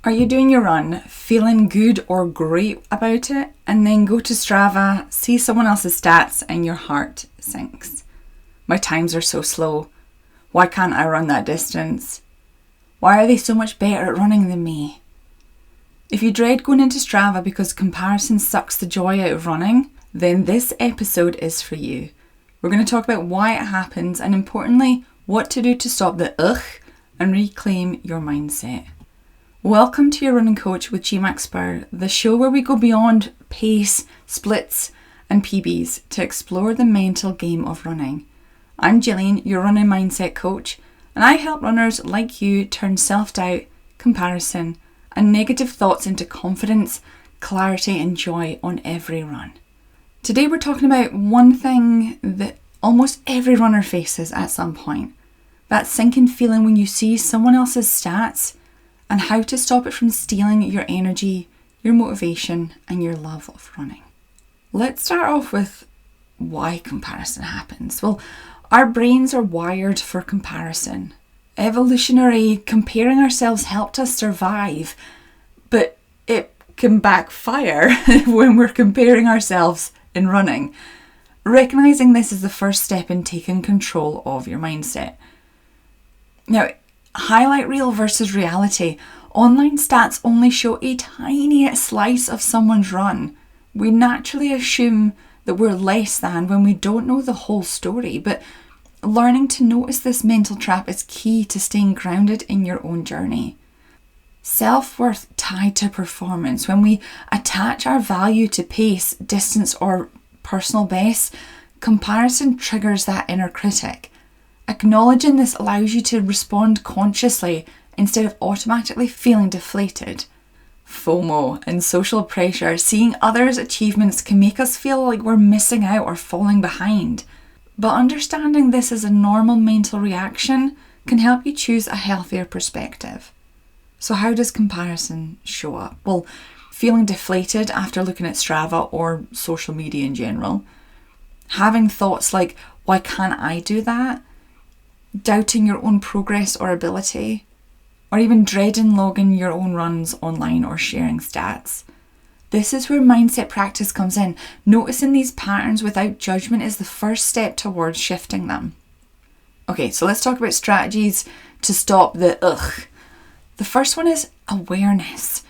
Are you doing your run, feeling good or great about it, and then go to Strava, see someone else's stats, and your heart sinks? My times are so slow. Why can't I run that distance? Why are they so much better at running than me? If you dread going into Strava because comparison sucks the joy out of running, then this episode is for you. We're going to talk about why it happens and, importantly, what to do to stop the ugh and reclaim your mindset. Welcome to your running coach with GMacSpurr, the show where we go beyond pace, splits and PBs to explore the mental game of running. I'm Gillian, your running mindset coach, and I help runners like you turn self-doubt, comparison and negative thoughts into confidence, clarity and joy on every run. Today we're talking about one thing that almost every runner faces at some point. That sinking feeling when you see someone else's stats and how to stop it from stealing your energy, your motivation and your love of running. Let's start off with why comparison happens. Well, our brains are wired for comparison. Evolutionary, comparing ourselves helped us survive, but it can backfire when we're comparing ourselves in running. Recognizing this is the first step in taking control of your mindset. Now, highlight reel versus reality. Online stats only show a tiny slice of someone's run. We naturally assume that we're less than when we don't know the whole story, but learning to notice this mental trap is key to staying grounded in your own journey. Self-worth tied to performance. When we attach our value to pace, distance or personal best, comparison triggers that inner critic. Acknowledging this allows you to respond consciously instead of automatically feeling deflated. FOMO and social pressure. Seeing others' achievements can make us feel like we're missing out or falling behind. But understanding this as a normal mental reaction can help you choose a healthier perspective. So how does comparison show up? Well, feeling deflated after looking at Strava or social media in general. Having thoughts like, why can't I do that? Doubting your own progress or ability, or even dreading logging your own runs online or sharing stats. This is where mindset practice comes in. Noticing these patterns without judgment is the first step towards shifting them. Okay, so let's talk about strategies to stop the ugh. The first one is awareness.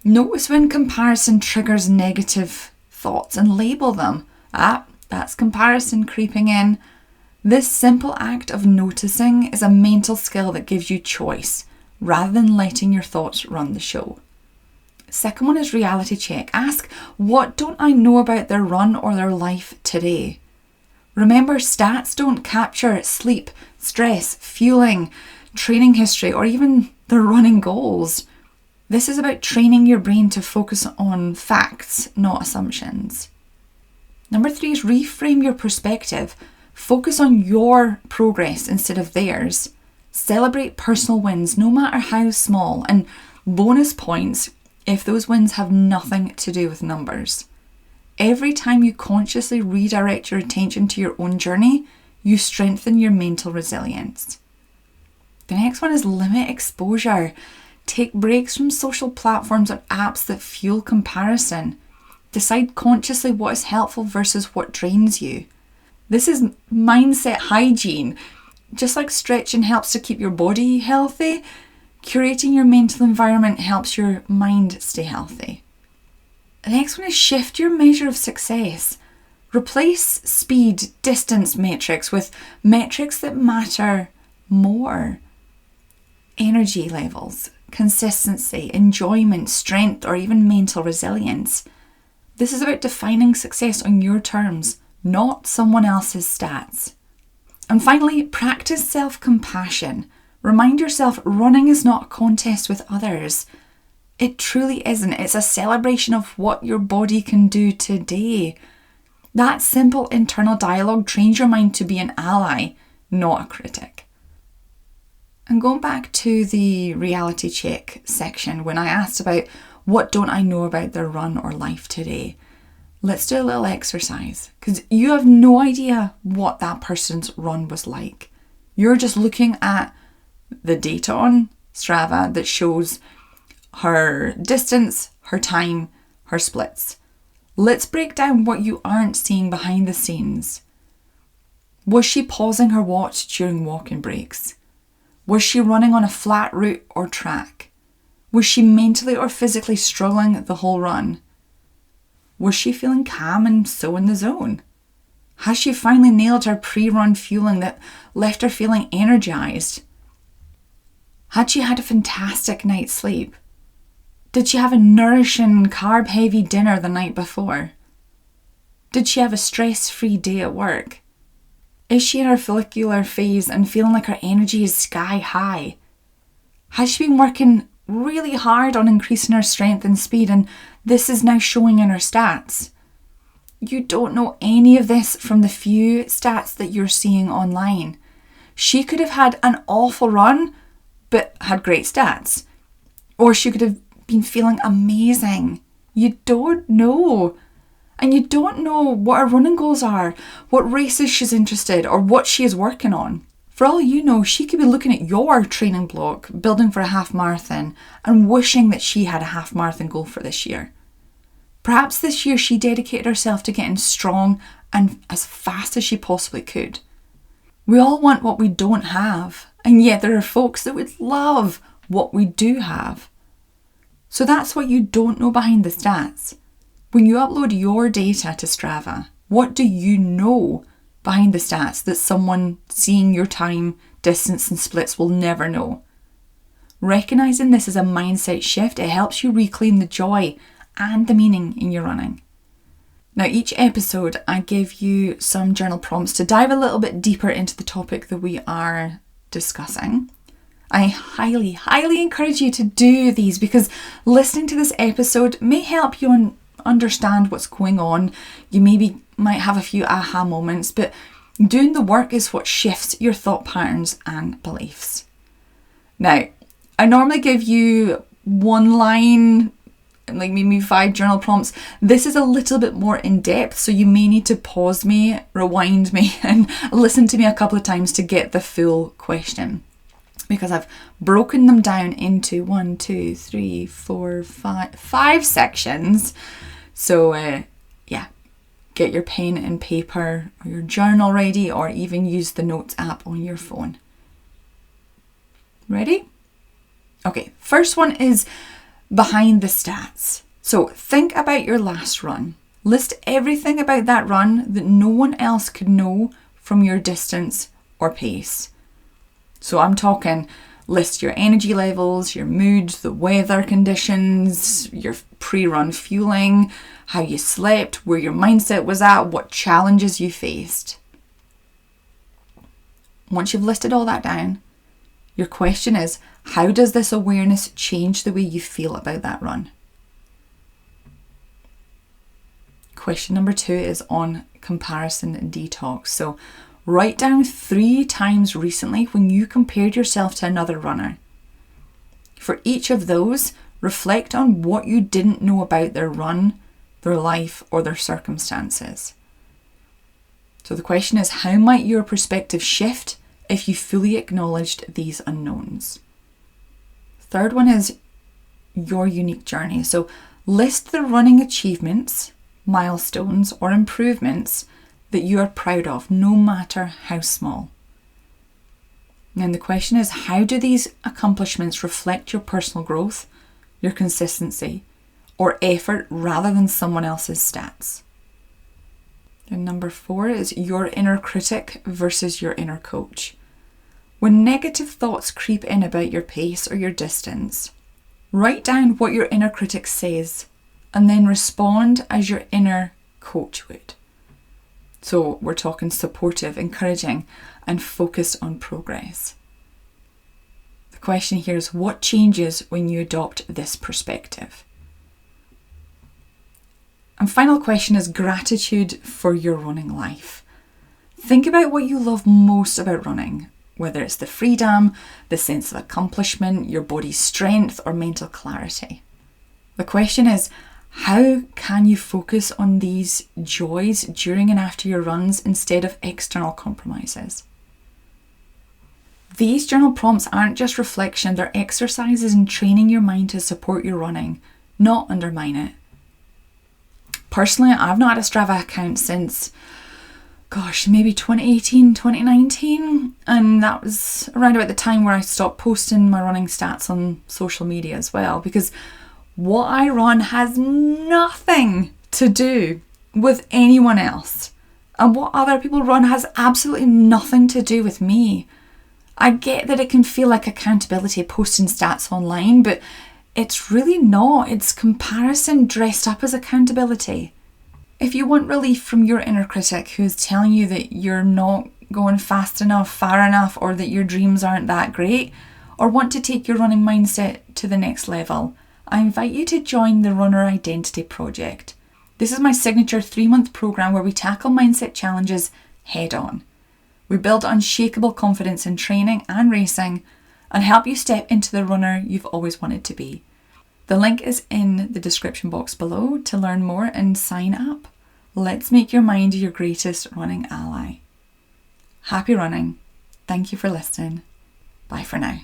Notice when comparison triggers negative thoughts and label them. That's comparison creeping in. This simple act of noticing is a mental skill that gives you choice, rather than letting your thoughts run the show. Second one is reality check. Ask, what don't I know about their run or their life today? Remember, stats don't capture sleep, stress, fueling, training history, or even their running goals. This is about training your brain to focus on facts, not assumptions. Number 3 is reframe your perspective. Focus on your progress instead of theirs. Celebrate personal wins, no matter how small, and bonus points if those wins have nothing to do with numbers. Every time you consciously redirect your attention to your own journey, you strengthen your mental resilience. The next one is limit exposure. Take breaks from social platforms or apps that fuel comparison. Decide consciously what is helpful versus what drains you. This is mindset hygiene. Just like stretching helps to keep your body healthy, curating your mental environment helps your mind stay healthy. The next one is shift your measure of success. Replace speed, distance metrics with metrics that matter more. Energy levels, consistency, enjoyment, strength, or even mental resilience. This is about defining success on your terms, not someone else's stats. And finally, practice self-compassion. Remind yourself running is not a contest with others. It truly isn't. It's a celebration of what your body can do today. That simple internal dialogue trains your mind to be an ally, not a critic. And going back to the reality check section, when I asked about what don't I know about their run or life today, let's do a little exercise, because you have no idea what that person's run was like. You're just looking at the data on Strava that shows her distance, her time, her splits. Let's break down what you aren't seeing behind the scenes. Was she pausing her watch during walking breaks? Was she running on a flat route or track? Was she mentally or physically struggling the whole run? Was she feeling calm and so in the zone? Has she finally nailed her pre-run fueling that left her feeling energized? Had she had a fantastic night's sleep? Did she have a nourishing, carb-heavy dinner the night before? Did she have a stress-free day at work? Is she in her follicular phase and feeling like her energy is sky high? Has she been working really hard on increasing her strength and speed, and this is now showing in her stats? You don't know any of this from the few stats that you're seeing online. She could have had an awful run, but had great stats. Or she could have been feeling amazing. You don't know. And you don't know what her running goals are, what races she's interested, or what she is working on. For all you know, she could be looking at your training block, building for a half marathon, and wishing that she had a half marathon goal for this year. Perhaps this year she dedicated herself to getting strong and as fast as she possibly could. We all want what we don't have, and yet there are folks that would love what we do have. So that's what you don't know behind the stats. When you upload your data to Strava, what do you know behind the stats that someone seeing your time, distance and splits will never know? Recognising this as a mindset shift, it helps you reclaim the joy and the meaning in your running. Now, each episode I give you some journal prompts to dive a little bit deeper into the topic that we are discussing. I highly, highly encourage you to do these because listening to this episode may help you understand what's going on. You might have a few aha moments, but doing the work is what shifts your thought patterns and beliefs. Now, I normally give you one line, like maybe 5 journal prompts. This is a little bit more in depth, so you may need to pause me, rewind me, and listen to me a couple of times to get the full question. Because I've broken them down into 5 sections. So get your pen and paper or your journal ready, or even use the notes app on your phone. Ready? Okay, first one is behind the stats. So think about your last run. List everything about that run that no one else could know from your distance or pace. So I'm talking list your energy levels, your mood, the weather conditions, your pre-run fueling, how you slept, where your mindset was at, what challenges you faced. Once you've listed all that down, your question is, how does this awareness change the way you feel about that run? Question number 2 is on comparison detox. So write down 3 times recently when you compared yourself to another runner. For each of those, reflect on what you didn't know about their run, their life, or their circumstances. So the question is, how might your perspective shift if you fully acknowledged these unknowns? Third one is your unique journey. So list the running achievements, milestones, or improvements that you are proud of, no matter how small. And the question is, how do these accomplishments reflect your personal growth, your consistency, or effort rather than someone else's stats? And number 4 is your inner critic versus your inner coach. When negative thoughts creep in about your pace or your distance, write down what your inner critic says and then respond as your inner coach would. So we're talking supportive, encouraging, and focused on progress. The question here is, what changes when you adopt this perspective? And final question is gratitude for your running life. Think about what you love most about running, whether it's the freedom, the sense of accomplishment, your body's strength, or mental clarity. The question is, how can you focus on these joys during and after your runs instead of external compromises? These journal prompts aren't just reflection, they're exercises in training your mind to support your running, not undermine it. Personally, I've not had a Strava account since, maybe 2018, 2019. And that was around about the time where I stopped posting my running stats on social media as well, because what I run has nothing to do with anyone else. And what other people run has absolutely nothing to do with me. I get that it can feel like accountability posting stats online, but it's really not. It's comparison dressed up as accountability. If you want relief from your inner critic who's telling you that you're not going fast enough, far enough, or that your dreams aren't that great, or want to take your running mindset to the next level, I invite you to join the Runner Identity Project. This is my signature 3-month program where we tackle mindset challenges head on. We build unshakable confidence in training and racing and help you step into the runner you've always wanted to be. The link is in the description box below to learn more and sign up. Let's make your mind your greatest running ally. Happy running. Thank you for listening. Bye for now.